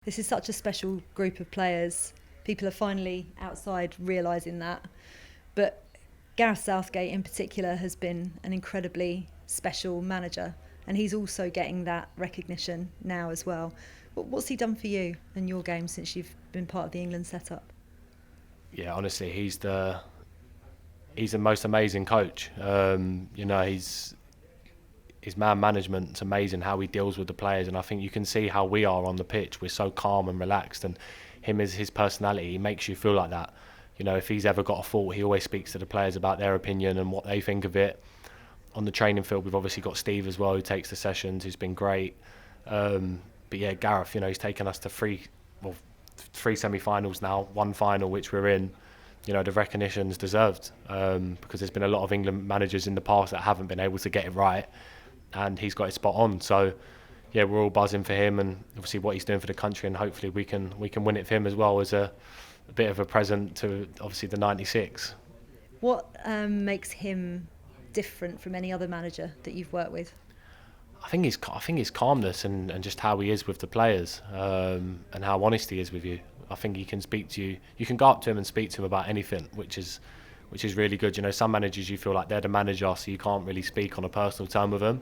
This is such a special group of players. People are finally outside realising that. But Gareth Southgate in particular has been an incredibly special manager, and he's also getting that recognition now as well. What's he done for you and your game since you've been part of the England setup? Yeah, honestly, he's the most amazing coach. His man management's amazing, how he deals with the players, and I think you can see how we are on the pitch. We're so calm and relaxed, and him as his personality, he makes you feel like that. If he's ever got a fault, he always speaks to the players about their opinion and what they think of it. On the training field, we've obviously got Steve as well, who takes the sessions, who's been great. But yeah, Gareth, he's taken us to three semi-finals now, one final which we're in. The recognition's deserved, because there's been a lot of England managers in the past that haven't been able to get it right, and he's got it spot on. So yeah, we're all buzzing for him, and obviously what he's doing for the country, and hopefully we can win it for him as well, as a bit of a present to obviously the 96. What makes him different from any other manager that you've worked with? I think his calmness and just how he is with the players, and how honest he is with you. I think he can speak to you. You can go up to him and speak to him about anything, which is really good. Some managers, you feel like they're the manager, so you can't really speak on a personal term with them.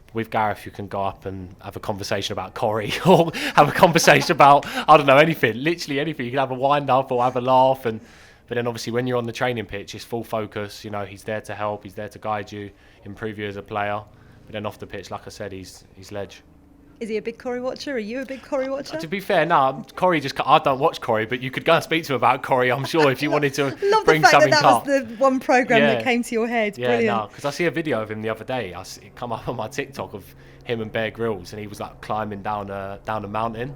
But with Gareth, you can go up and have a conversation about Corrie, or have a conversation about, I don't know, anything, literally anything. You can have a wind up or have a laugh, but then obviously when you're on the training pitch, it's full focus. He's there to help, he's there to guide you, improve you as a player. But then off the pitch, like I said, he's ledge. Is he a big Corrie watcher? Are you a big Corrie watcher? To be fair, no, Corrie I don't watch Corrie, but you could go and speak to him about Corrie, I'm sure, if you wanted to bring something up. Love the fact that was the one programme that came to your head. Yeah, brilliant. no, because I see a video of him the other day. It come up on my TikTok of him and Bear Grylls, and he was like climbing down a mountain,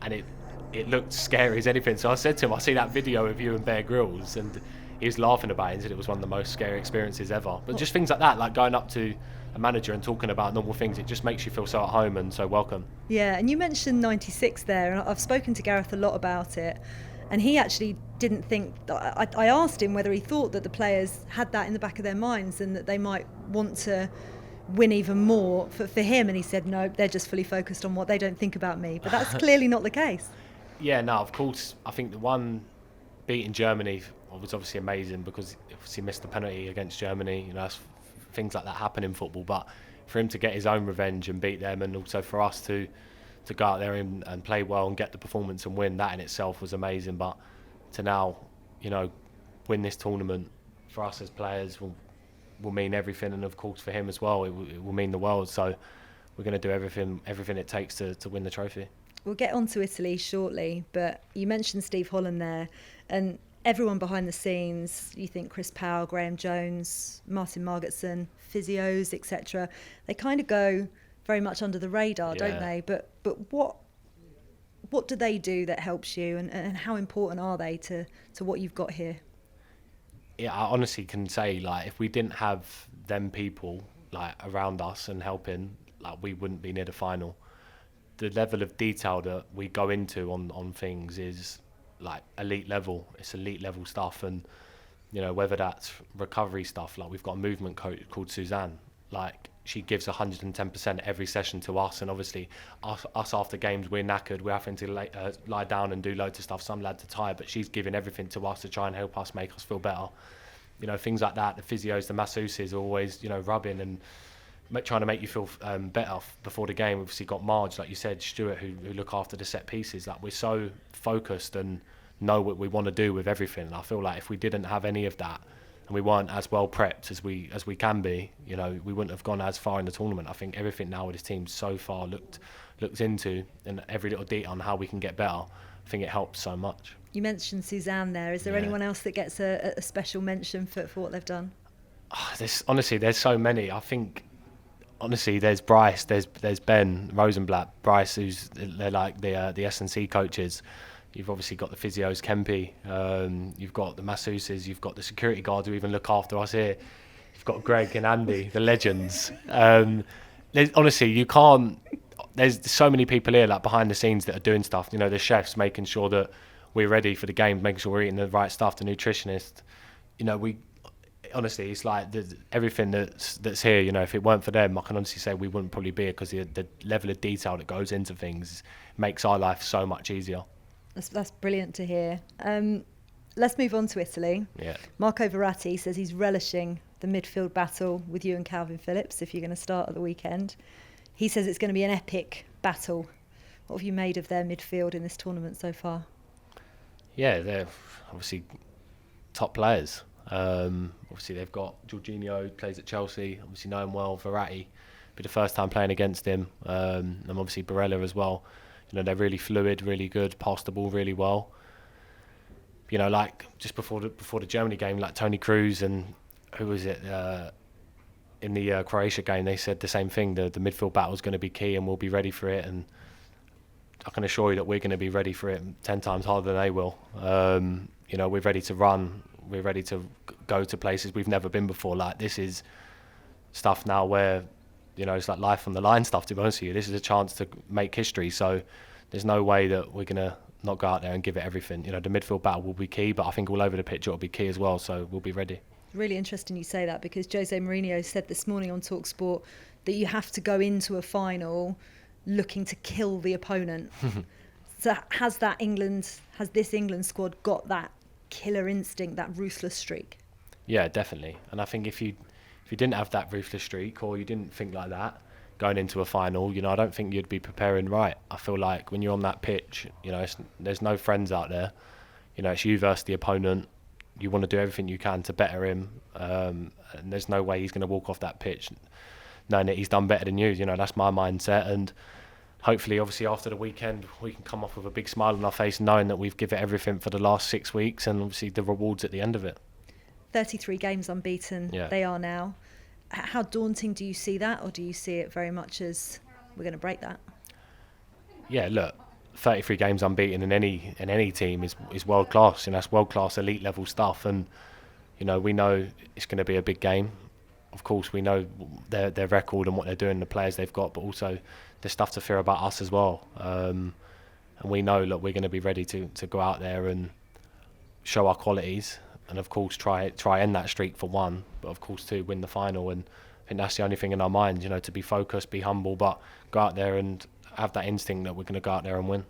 and it looked scary as anything. So I said to him, I see that video of you and Bear Grylls, and he was laughing about it and said it was one of the most scary experiences ever. But just things like that, like going up to a manager and talking about normal things, it just makes you feel so at home and so welcome. Yeah, and you mentioned 96 there, and I've spoken to Gareth a lot about it, and he actually didn't think, I asked him whether he thought that the players had that in the back of their minds and that they might want to win even more for him, and he said no, they're just fully focused on what they don't think about me. But that's clearly not the case. Yeah, no, of course. I think the one beating Germany was obviously amazing, because he missed the penalty against Germany. Things like that happen in football, but for him to get his own revenge and beat them, and also for us to go out there and play well and get the performance and win, that in itself was amazing. But to now, win this tournament for us as players will mean everything, and of course for him as well, it will mean the world. So we're going to do everything it takes to win the trophy. We'll get on to Italy shortly, but you mentioned Steve Holland there, and everyone behind the scenes, you think Chris Powell, Graham Jones, Martin Margetson, physios, etc. They kind of go very much under the radar, don't they? But what do they do that helps you, and how important are they to what you've got here? Yeah, I honestly can say, like, if we didn't have them people like around us and helping, like, we wouldn't be near the final. The level of detail that we go into on things is like elite level. It's elite level stuff, and whether that's recovery stuff, like we've got a movement coach called Suzanne. Like, she gives 110% every session to us, and obviously us after games, we're knackered, we're having to lie down and do loads of stuff. Some lads are tired, but she's giving everything to us to try and help us, make us feel better. Things like that. The physios, the masseuses are always rubbing and trying to make you feel better before the game. We've obviously got Marge, like you said, Stuart, who look after the set pieces. Like, we're so focused and know what we want to do with everything. And I feel like if we didn't have any of that, and we weren't as well prepped as we can be, we wouldn't have gone as far in the tournament. I think everything now with this team so far looked into, and every little detail on how we can get better, I think it helps so much. You mentioned Suzanne there. Is there anyone else that gets a special mention for what they've done? There's so many. I think, honestly, there's Bryce, there's Ben Rosenblatt, Bryce, they're like the S&C coaches. You've obviously got the physios, Kempe, you've got the masseuses, you've got the security guards who even look after us here. You've got Greg and Andy, the legends. Honestly, you can't. There's so many people here, like behind the scenes, that are doing stuff. The chefs making sure that we're ready for the game, making sure we're eating the right stuff. The nutritionist, honestly, it's like everything that's here. You know, if it weren't for them, I can honestly say we wouldn't probably be here, because the level of detail that goes into things makes our life so much easier. That's brilliant to hear. Let's move on to Italy. Yeah. Marco Verratti says he's relishing the midfield battle with you and Calvin Phillips if you're going to start at the weekend. He says it's going to be an epic battle. What have you made of their midfield in this tournament so far? Yeah, they're obviously top players. Obviously they've got Jorginho, who plays at Chelsea, obviously know him well. Verratti, be the first time playing against him, and obviously Barella as well. You know, they're really fluid, really good, pass the ball really well. You know, like just before the Germany game, like Toni Kroos and who was it in the Croatia game, they said the same thing. The midfield battle is going to be key, and we'll be ready for it. And I can assure you that we're going to be ready for it 10 times harder than they will. You know, we're ready to run. We're ready to go to places we've never been before. Like, this is stuff now where, you know, it's like life on the line stuff, to be honest with you. This is a chance to make history. So there's no way that we're going to not go out there and give it everything. You know, the midfield battle will be key, but I think all over the pitch it'll be key as well. So we'll be ready. Really interesting you say that, because Jose Mourinho said this morning on talkSPORT that you have to go into a final looking to kill the opponent. So has this England squad got that killer instinct, that ruthless streak? Yeah, definitely. And I think if you didn't have that ruthless streak, or you didn't think like that going into a final, you know, I don't think you'd be preparing right. I feel like when you're on that pitch, you know, there's no friends out there. You know, it's you versus the opponent. You want to do everything you can to better him, and there's no way he's going to walk off that pitch knowing that he's done better than you. You know, that's my mindset. And hopefully, obviously, after the weekend, we can come off with a big smile on our face, knowing that we've given everything for the last 6 weeks, and obviously the rewards at the end of it. 33 games unbeaten, yeah. They are now. How daunting do you see that, or do you see it very much as we're going to break that? Yeah, look, 33 games unbeaten in any team is world class. You know, that's world class, elite level stuff, and you know, we know it's going to be a big game. Of course, we know their record and what they're doing, the players they've got, but also there's stuff to fear about us as well. And we know, look, we're going to be ready to go out there and show our qualities, and of course try end that streak for one, but of course to win the final. And I think that's the only thing in our minds, you know, to be focused, be humble, but go out there and have that instinct that we're going to go out there and win.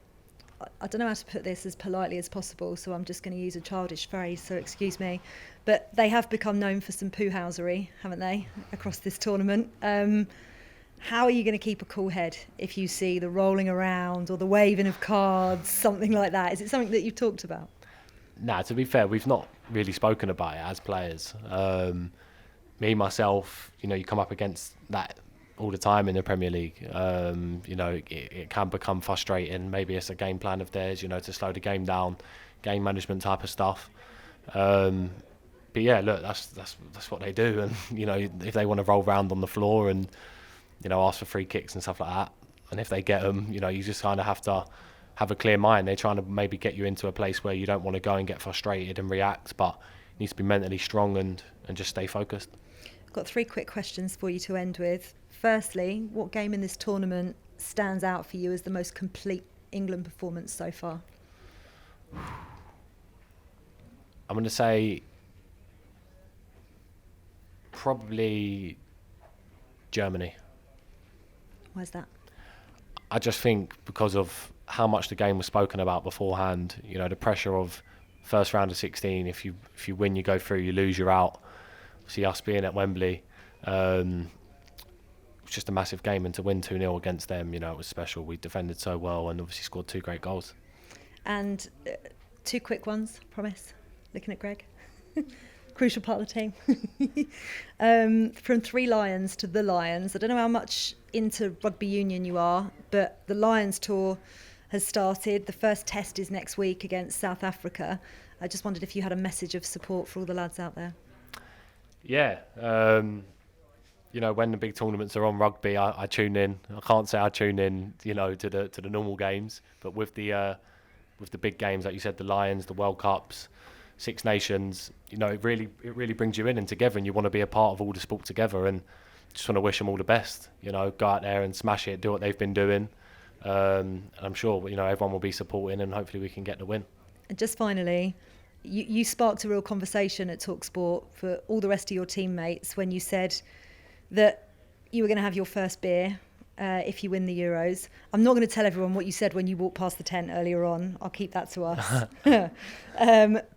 I don't know how to put this as politely as possible, so I'm just going to use a childish phrase, so excuse me. But they have become known for some poo-housery, haven't they, across this tournament? How are you going to keep a cool head if you see the rolling around or the waving of cards, something like that? Is it something that you've talked about? Nah, to be fair, we've not really spoken about it as players. Me, myself, you know, you come up against that all the time in the Premier League. You know, it can become frustrating. Maybe it's a game plan of theirs, you know, to slow the game down, game management type of stuff. But yeah, look, that's what they do. And you know, if they want to roll around on the floor and, you know, ask for free kicks and stuff like that, and if they get them, you know, you just kind of have to have a clear mind. They're trying to maybe get you into a place where you don't want to go and get frustrated and react, but you need to be mentally strong and just stay focused. I've got 3 quick questions for you to end with. Firstly, what game in this tournament stands out for you as the most complete England performance so far? I'm going to say probably Germany. Why's that? I just think because of how much the game was spoken about beforehand, you know, the pressure of first round of 16, if you win, you go through, you lose, you're out. See, us being at Wembley, it was just a massive game, and to win 2-0 against them, you know, it was special. We defended so well and obviously scored 2 great goals. And 2 quick ones, promise. Looking at Greg. Crucial part of the team. From 3 Lions to the Lions. I don't know how much into rugby union you are, but the Lions tour has started. The first test is next week against South Africa. I just wondered if you had a message of support for all the lads out there. Yeah, you know, when the big tournaments are on rugby, I tune in. I can't say I tune in, you know, to the normal games, but with the big games, like you said, the Lions, the World Cups, Six Nations, you know, it really brings you in and together, and you want to be a part of all the sport together. And just want to wish them all the best. You know, go out there and smash it, do what they've been doing, and I'm sure, you know, everyone will be supporting, and hopefully we can get the win. And just finally, you sparked a real conversation at talkSPORT for all the rest of your teammates when you said that you were going to have your first beer if you win the Euros. I'm not going to tell everyone what you said when you walked past the tent earlier on. I'll keep that to us.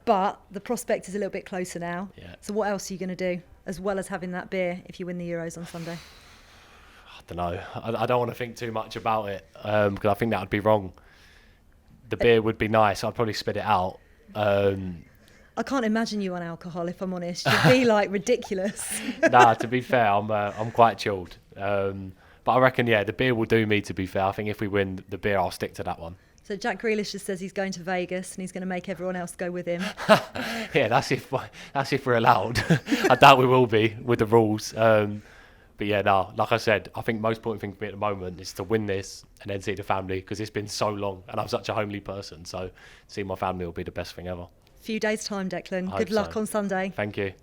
But the prospect is a little bit closer now. Yeah. So what else are you going to do as well as having that beer if you win the Euros on Sunday? I don't know. I don't want to think too much about it because I think that would be wrong. The beer would be nice. I'd probably spit it out. I can't imagine you on alcohol, if I'm honest. You'd be like ridiculous. Nah, to be fair, I'm quite chilled. But I reckon, the beer will do me, to be fair. I think if we win the beer, I'll stick to that one. So Jack Grealish just says he's going to Vegas and he's going to make everyone else go with him. Yeah, that's if we're allowed. I doubt we will be with the rules. But yeah, no, like I said, I think most important thing for me at the moment is to win this and then see the family, because it's been so long and I'm such a homely person. So seeing my family will be the best thing ever. Few days' time, Declan. I Good hope luck so. on Sunday. Thank you.